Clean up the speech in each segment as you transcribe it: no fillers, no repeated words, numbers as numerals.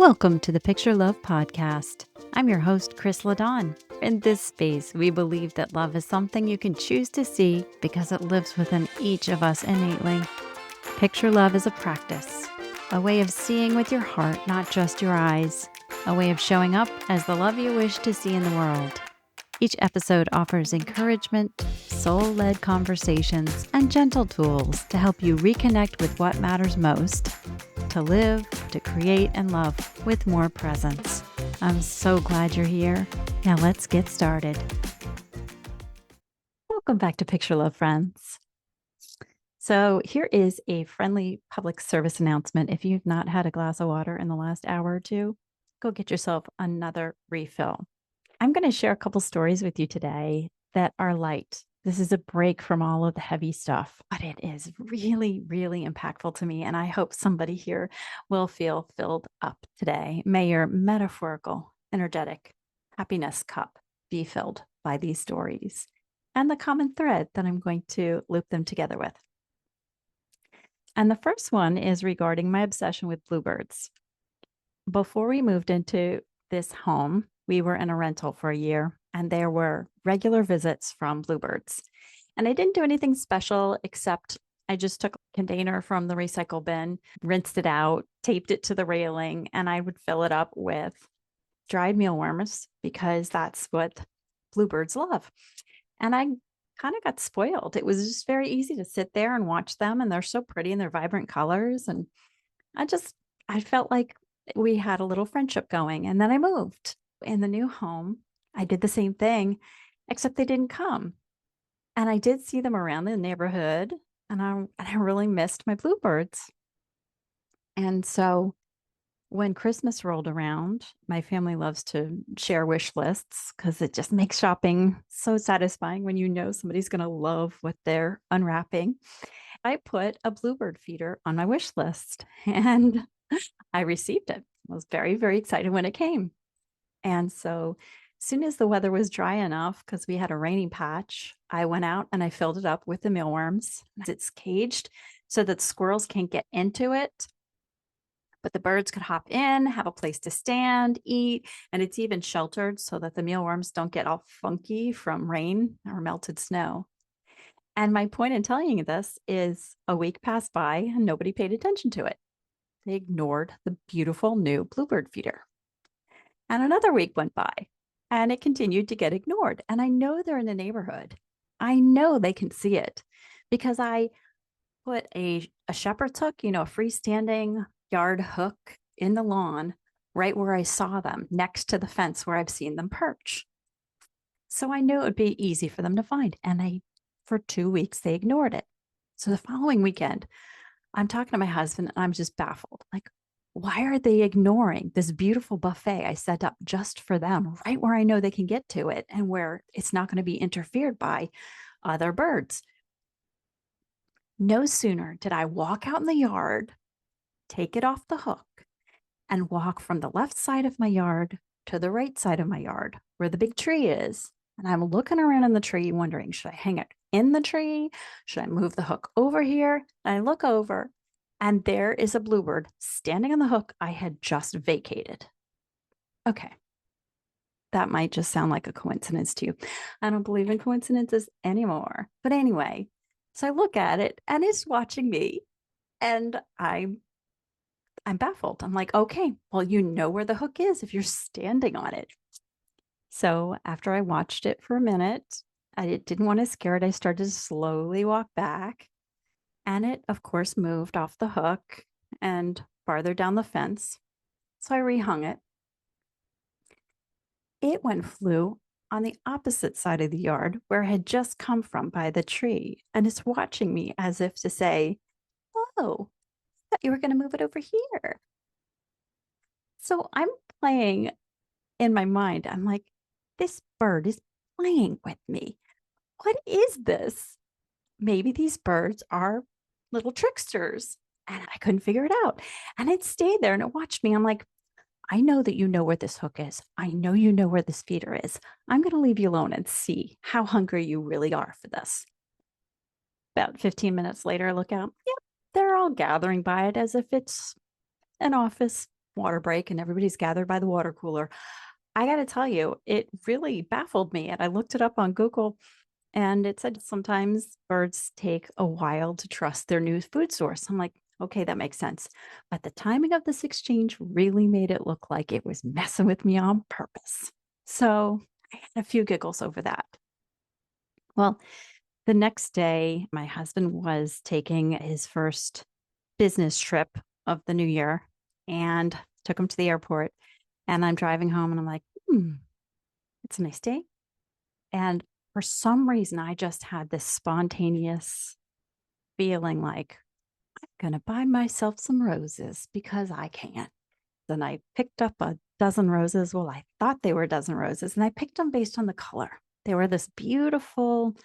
Welcome to the Picture Love Podcast. I'm your host, Chris Ladon. In this space, we believe that love is something you can choose to see because it lives within each of us innately. Picture love is a practice, a way of seeing with your heart, not just your eyes, a way of showing up as the love you wish to see in the world. Each episode offers encouragement, soul-led conversations, and gentle tools to help you reconnect with what matters most, to live, to create, and love with more presence. I'm so glad you're here. Now let's get started. Welcome back to Picture Love, friends. So here is a friendly public service announcement. If you've not had a glass of water in the last hour or two, go get yourself another refill. I'm going to share a couple stories with you today that are light. This is a break from all of the heavy stuff, but it is really, really impactful to me. And I hope somebody here will feel filled up today. May your metaphorical, energetic happiness cup be filled by these stories and the common thread that I'm going to loop them together with. And the first one is regarding my obsession with bluebirds. Before we moved into this home, we were in a rental for a year, and there were regular visits from bluebirds. And I didn't do anything special except I just took a container from the recycle bin, rinsed it out, taped it to the railing, and I would fill it up with dried mealworms because that's what bluebirds love. And I kind of got spoiled. It was just very easy to sit there and watch them, and they're so pretty in their vibrant colors. And I felt like we had a little friendship going. And then I moved. In the new home, I did the same thing, except they didn't come. And I did see them around the neighborhood, and I really missed my bluebirds. And so when Christmas rolled around, my family loves to share wish lists because it just makes shopping so satisfying when you know somebody's going to love what they're unwrapping. I put a bluebird feeder on my wish list and I received it. I was very, very excited when it came. And so as soon as the weather was dry enough, because we had a rainy patch, I went out and I filled it up with the mealworms. It's caged so that squirrels can't get into it, but the birds could hop in, have a place to stand, eat, and it's even sheltered so that the mealworms don't get all funky from rain or melted snow. And my point in telling you this is a week passed by and nobody paid attention to it. They ignored the beautiful new bluebird feeder. And another week went by and it continued to get ignored. And I know they're in the neighborhood. I know they can see it because I put a shepherd's hook, a freestanding yard hook in the lawn right where I saw them next to the fence where I've seen them perch. So I knew it would be easy for them to find. And for 2 weeks, they ignored it. So the following weekend, I'm talking to my husband and I'm just baffled. Like, why are they ignoring this beautiful buffet I set up just for them, right where I know they can get to it and where it's not going to be interfered by other birds? No sooner did I walk out in the yard, take it off the hook, and walk from the left side of my yard to the right side of my yard where the big tree is. And I'm looking around in the tree wondering, should I hang it in the tree? Should I move the hook over here? And I look over and there is a bluebird standing on the hook I had just vacated. Okay. That might just sound like a coincidence to you. I don't believe in coincidences anymore. But anyway, so I look at it and it's watching me and I'm baffled. I'm like, okay, well, you know where the hook is if you're standing on it. So after I watched it for a minute, I didn't want to scare it. I started to slowly walk back. And it, of course, moved off the hook and farther down the fence. So I rehung it. It went and flew on the opposite side of the yard where it had just come from by the tree. And it's watching me as if to say, oh, I thought you were going to move it over here. So I'm playing in my mind. I'm like, this bird is playing with me. What is this? Maybe these birds are little tricksters. And I couldn't figure it out. And it stayed there and it watched me. I'm like, I know that you know where this hook is. I know you know where this feeder is. I'm going to leave you alone and see how hungry you really are for this. About 15 minutes later, I look out. Yep, they're all gathering by it as if it's an office. water break and everybody's gathered by the water cooler. I got to tell you, it really baffled me. And I looked it up on Google and it said sometimes birds take a while to trust their new food source. I'm like, okay, that makes sense. But the timing of this exchange really made it look like it was messing with me on purpose. So I had a few giggles over that. Well, the next day, my husband was taking his first business trip of the new year and took him to the airport. And I'm driving home and I'm like, it's a nice day. And for some reason, I just had this spontaneous feeling like I'm going to buy myself some roses because I can. Then I picked up a dozen roses. Well, I thought they were a dozen roses, and I picked them based on the color. They were this beautiful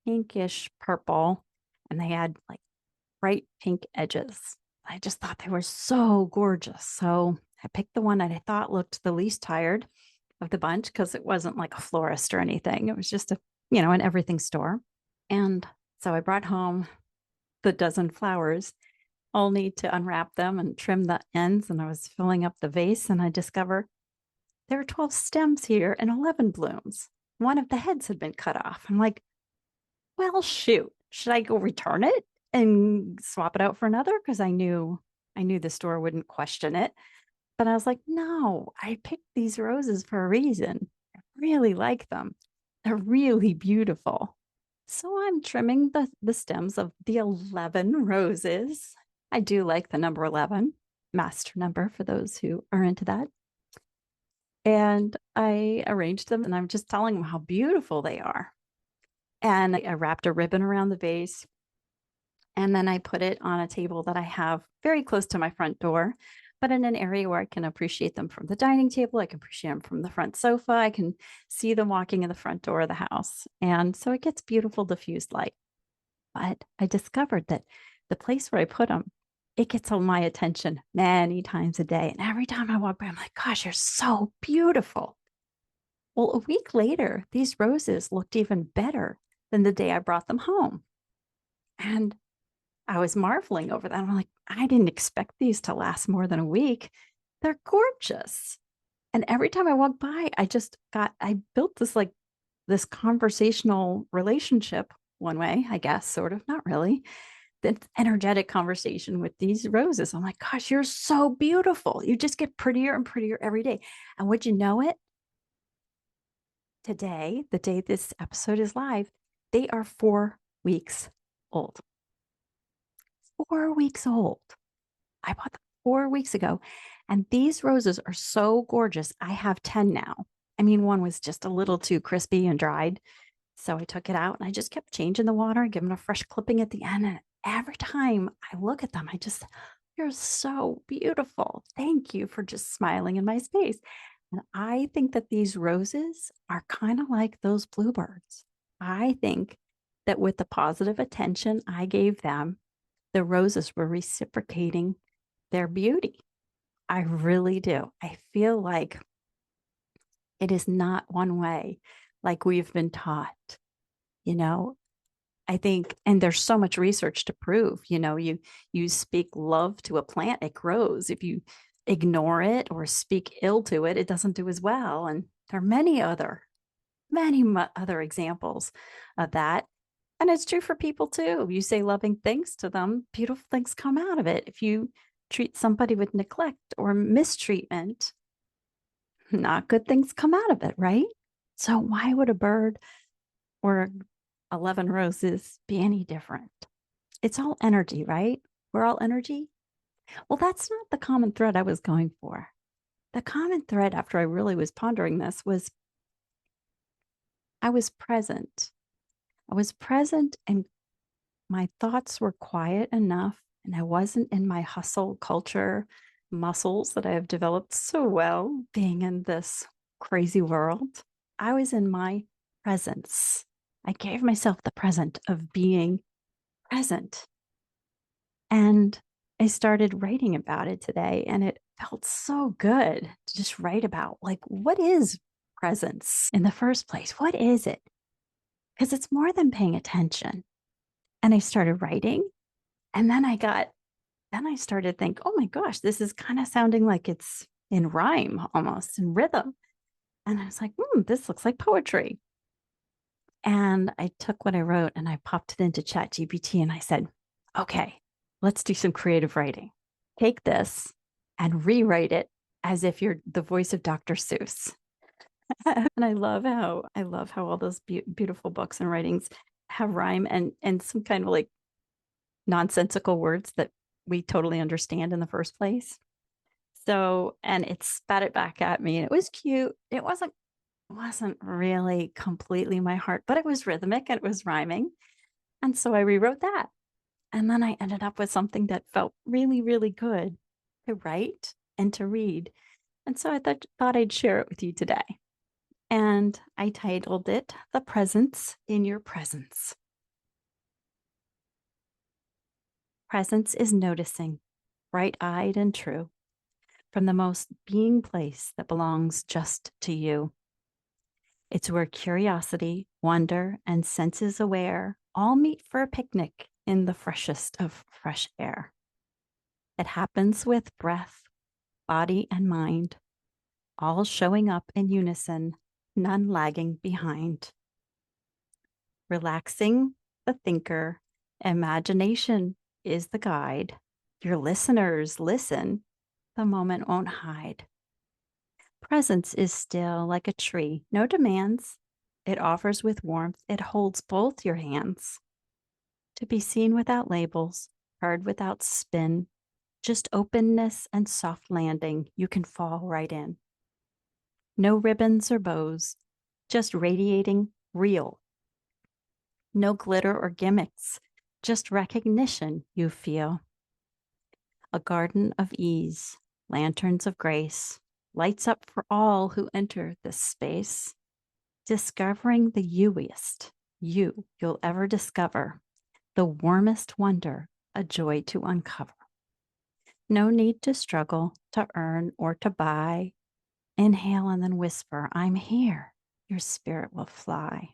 pinkish purple, and they had like bright pink edges. I just thought they were so gorgeous. So I picked the one that I thought looked the least tired of the bunch because it wasn't like a florist or anything. It was just an everything store. And so I brought home the dozen flowers. I'll need to unwrap them and trim the ends. And I was filling up the vase and I discovered there are 12 stems here and 11 blooms. One of the heads had been cut off. I'm like, well, shoot, should I go return it and swap it out for another? Because I knew the store wouldn't question it. But I was like, no, I picked these roses for a reason. I really like them. They're really beautiful. So I'm trimming the stems of the 11 roses. I do like the number 11, master number for those who are into that. And I arranged them and I'm just telling them how beautiful they are. And I wrapped a ribbon around the vase. And then I put it on a table that I have very close to my front door, but in an area where I can appreciate them from the dining table. I can appreciate them from the front sofa. I can see them walking in the front door of the house. And so it gets beautiful diffused light. But I discovered that the place where I put them, it gets all my attention many times a day. And every time I walk by, I'm like, gosh, you're so beautiful. Well, a week later, these roses looked even better than the day I brought them home. And I was marveling over that. I'm like, I didn't expect these to last more than a week. They're gorgeous. And every time I walk by, I built this conversational relationship one way, I guess, sort of, not really. The energetic conversation with these roses. I'm like, gosh, you're so beautiful. You just get prettier and prettier every day. And would you know it? Today, the day this episode is live, they are 4 weeks old. 4 weeks old. I bought them 4 weeks ago. And these roses are so gorgeous. I have 10 now. I mean, one was just a little too crispy and dried. So I took it out and I just kept changing the water, giving a fresh clipping at the end. And every time I look at them, you're so beautiful. Thank you for just smiling in my space. And I think that these roses are kind of like those bluebirds. I think that with the positive attention I gave them, the roses were reciprocating their beauty. I really do. I feel like it is not one way like we've been taught. You know, I think, and there's so much research to prove, you speak love to a plant, it grows. If you ignore it or speak ill to it, it doesn't do as well. And there are many other examples of that. And it's true for people too. You say loving things to them, beautiful things come out of it. If you treat somebody with neglect or mistreatment, not good things come out of it, right? So why would a bird or 11 roses be any different? It's all energy, right? We're all energy. Well, that's not the common thread I was going for. The common thread, after I really was pondering this, was I was present. I was present and my thoughts were quiet enough, and I wasn't in my hustle culture muscles that I have developed so well being in this crazy world. I was in my presence. I gave myself the present of being present. And I started writing about it today, and it felt so good to just write about what is presence in the first place? What is it? Because it's more than paying attention. And I started writing, and then I got then I started to think, oh my gosh, this is kind of sounding like it's in rhyme almost in rhythm. And I was like, this looks like poetry. And I took what I wrote and I popped it into ChatGPT and I said, okay, let's do some creative writing. Take this and rewrite it as if you're the voice of Dr. Seuss. And I love how all those beautiful books and writings have rhyme and some kind of like nonsensical words that we totally understand in the first place. So, and it spat it back at me and it was cute. It wasn't really completely my heart, but it was rhythmic and it was rhyming. And so I rewrote that. And then I ended up with something that felt really, really good to write and to read. And so I thought I'd share it with you today. And I titled it The Presence in Your Presence. Presence is noticing, bright eyed and true, from the most being place that belongs just to you. It's where curiosity, wonder, and senses aware all meet for a picnic in the freshest of fresh air. It happens with breath, body, and mind, all showing up in unison, none lagging behind. Relaxing the thinker, imagination is the guide. Your listeners listen, the moment won't hide. Presence is still like a tree, no demands. It offers with warmth, it holds both your hands. To be seen without labels, heard without spin, just openness and soft landing, you can fall right in. No ribbons or bows, just radiating real. No glitter or gimmicks, just recognition you feel. A garden of ease, lanterns of grace, lights up for all who enter this space. Discovering the youiest you'll ever discover, the warmest wonder, a joy to uncover. No need to struggle, to earn, or to buy. Inhale and then whisper, I'm here. Your spirit will fly.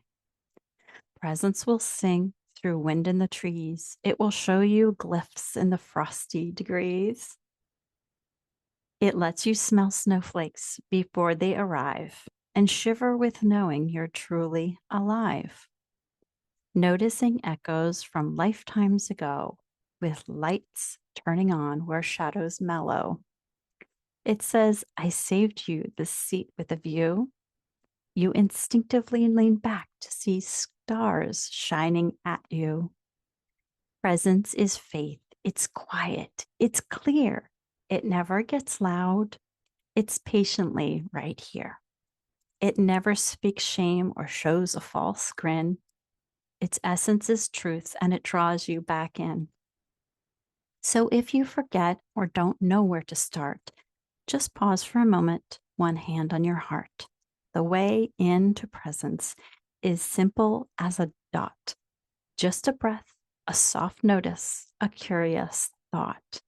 Presence will sing through wind in the trees. It will show you glyphs in the frosty degrees. It lets you smell snowflakes before they arrive and shiver with knowing you're truly alive. Noticing echoes from lifetimes ago with lights turning on where shadows mellow. It says, I saved you the seat with a view. You instinctively lean back to see stars shining at you. Presence is faith. It's quiet. It's clear. It never gets loud. It's patiently right here. It never speaks shame or shows a false grin. Its essence is truth and it draws you back in. So if you forget or don't know where to start, just pause for a moment, one hand on your heart. The way into presence is simple as a dot, just a breath, a soft notice, a curious thought,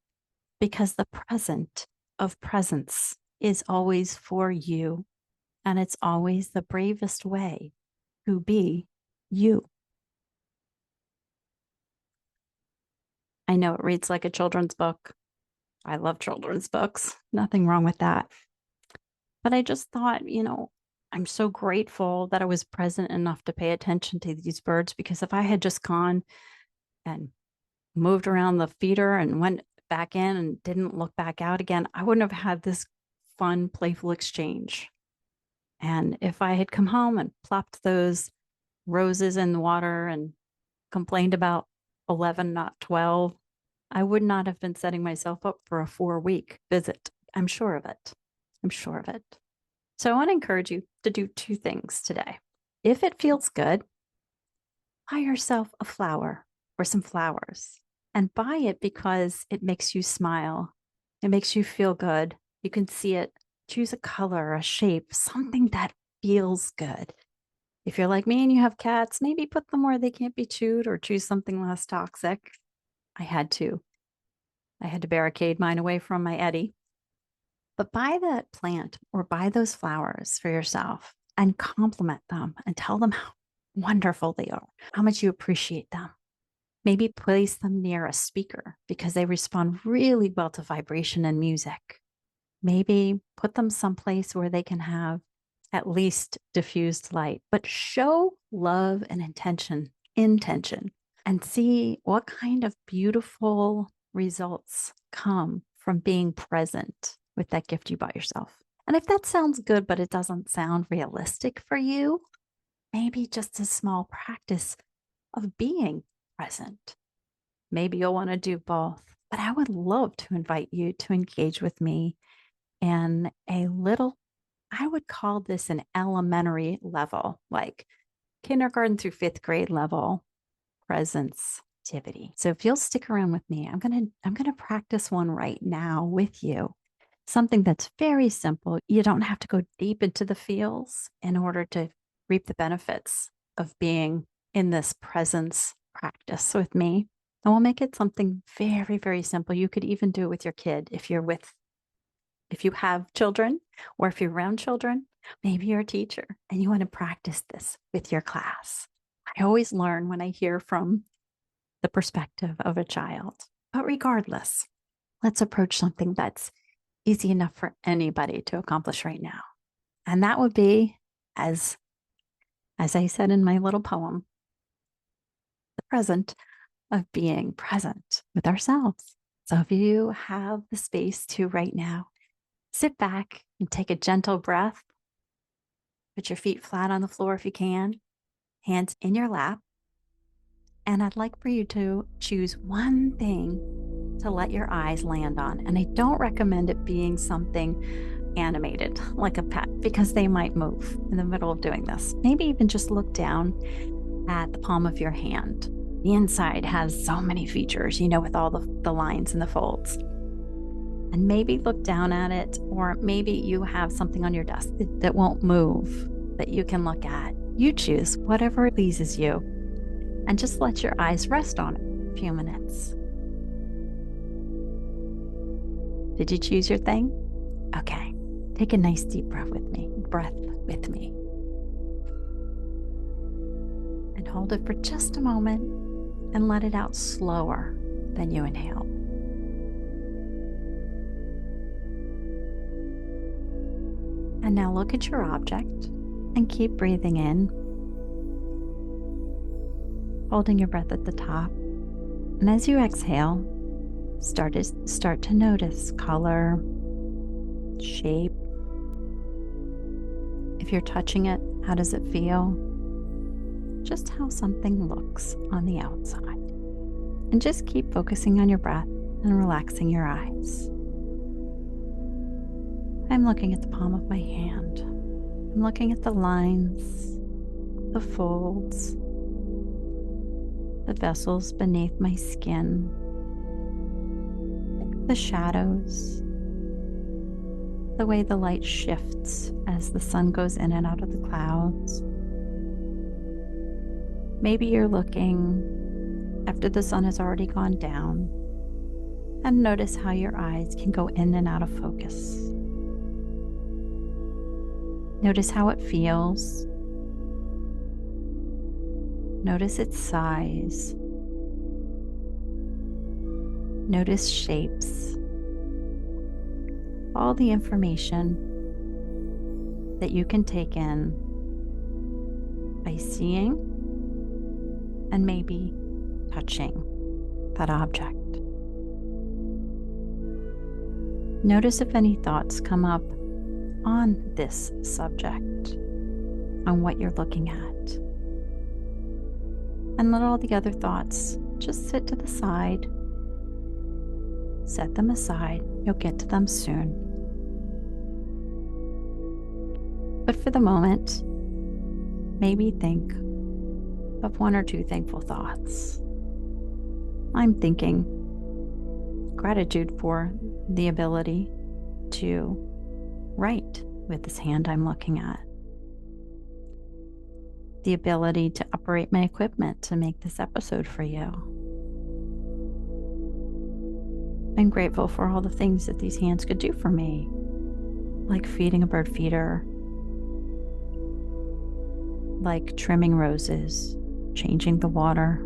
because the present of presence is always for you, and it's always the bravest way to be you. I know it reads like a children's book. I love children's books. Nothing wrong with that. But I just thought, I'm so grateful that I was present enough to pay attention to these birds because if I had just gone and moved around the feeder and went back in and didn't look back out again, I wouldn't have had this fun, playful exchange. And if I had come home and plopped those roses in the water and complained about 11, not 12, I would not have been setting myself up for a 4-week visit. I'm sure of it. I'm sure of it. So I want to encourage you to do 2 things today. If it feels good, buy yourself a flower or some flowers and buy it because it makes you smile. It makes you feel good. You can see it. Choose a color, a shape, something that feels good. If you're like me and you have cats, maybe put them where they can't be chewed or choose something less toxic. I had to barricade mine away from my Eddie. But buy that plant or buy those flowers for yourself and compliment them and tell them how wonderful they are, how much you appreciate them. Maybe place them near a speaker because they respond really well to vibration and music. Maybe put them someplace where they can have at least diffused light, but show love and intention, and see what kind of beautiful results come from being present with that gift you bought yourself. And if that sounds good, but it doesn't sound realistic for you, maybe just a small practice of being present. Maybe you'll want to do both, but I would love to invite you to engage with me in a little, I would call this an elementary level, like kindergarten through fifth grade level presence activity. So if you'll stick around with me, I'm gonna practice one right now with you. Something that's very simple. You don't have to go deep into the feels in order to reap the benefits of being in this presence practice with me. And we'll make it something very, very simple. You could even do it with your kid if you have children, or if you're around children. Maybe you're a teacher and you want to practice this with your class. I always learn when I hear from the perspective of a child. But regardless, let's approach something that's easy enough for anybody to accomplish right now. And that would be, as I said in my little poem, the present of being present with ourselves. So if you have the space to right now, sit back and take a gentle breath. Put your feet flat on the floor if you can, hands in your lap. And I'd like for you to choose one thing to let your eyes land on. And I don't recommend it being something animated like a pet because they might move in the middle of doing this. Maybe even just look down at the palm of your hand. The inside has so many features, with all the lines and the folds. And maybe look down at it, or maybe you have something on your desk that won't move that you can look at. You choose whatever pleases you, and just let your eyes rest on it for a few minutes. Did you choose your thing? Okay, take a nice deep breath with me. And hold it for just a moment and let it out slower than you inhaled. And now look at your object and keep breathing in, holding your breath at the top. And as you exhale, start to notice color, shape. If you're touching it, how does it feel? Just how something looks on the outside. And just keep focusing on your breath and relaxing your eyes. I'm looking at the palm of my hand. I'm looking at the lines, the folds, the vessels beneath my skin, the shadows, the way the light shifts as the sun goes in and out of the clouds. Maybe you're looking after the sun has already gone down, and notice how your eyes can go in and out of focus. Notice how it feels. Notice its size. Notice shapes. All the information that you can take in by seeing and maybe touching that object. Notice if any thoughts come up on this subject, on what you're looking at. And let all the other thoughts just sit to the side. Set them aside. You'll get to them soon. But for the moment, maybe think of one or two thankful thoughts. I'm thinking gratitude for the ability to write with this hand I'm looking at. The ability to operate my equipment to make this episode for you. I'm grateful for all the things that these hands could do for me, like feeding a bird feeder, like trimming roses, changing the water,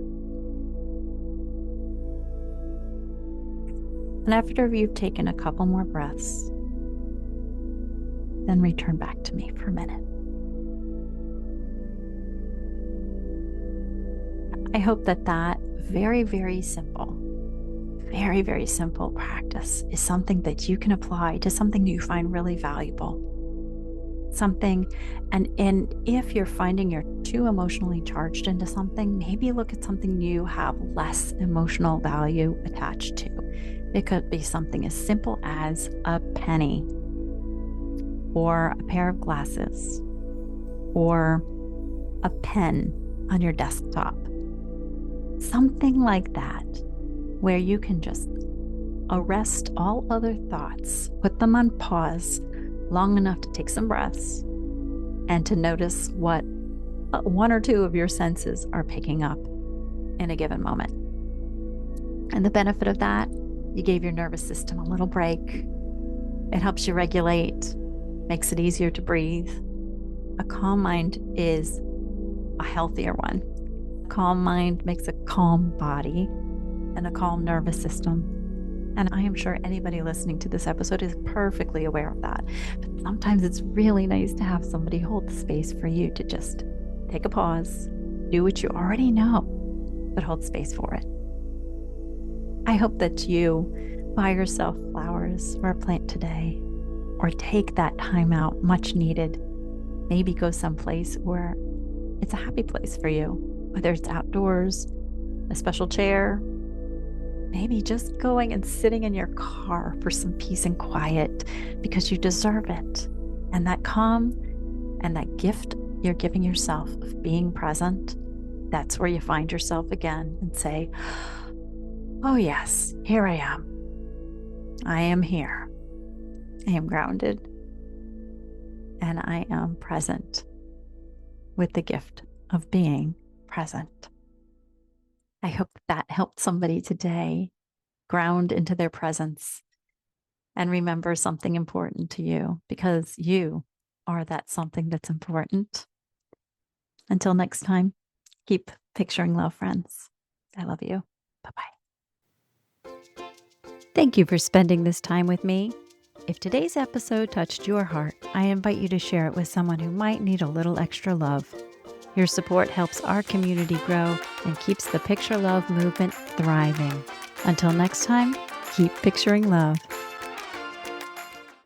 And after you've taken a couple more breaths, then return back to me for a minute. I hope that very, very simple practice is something that you can apply to something you find really valuable. And if you're finding you're too emotionally charged into something, maybe look at something you have less emotional value attached to. It could be something as simple as a penny, or a pair of glasses, or a pen on your desktop. Something like that, where you can just arrest all other thoughts, put them on pause long enough to take some breaths and to notice what one or two of your senses are picking up in a given moment. And the benefit of that, you gave your nervous system a little break. It helps you regulate, makes it easier to breathe. A calm mind is a healthier one. A calm mind makes a calm body and a calm nervous system. And I am sure anybody listening to this episode is perfectly aware of that. But sometimes it's really nice to have somebody hold the space for you to just take a pause, do what you already know, but hold space for it. I hope that you buy yourself flowers or a plant today, or take that time out, much needed. Maybe go someplace where it's a happy place for you, whether it's outdoors, a special chair, maybe just going and sitting in your car for some peace and quiet, because you deserve it. And that calm and that gift you're giving yourself of being present, that's where you find yourself again and say, oh yes, here I am. I am here. I am grounded. And I am present with the gift of being present. I hope that helped somebody today ground into their presence and remember something important to you, because you are that something that's important. Until next time, keep picturing love, friends. I love you. Bye-bye. Thank you for spending this time with me. If today's episode touched your heart, I invite you to share it with someone who might need a little extra love. Your support helps our community grow and keeps the Picture Love movement thriving. Until next time, keep picturing love.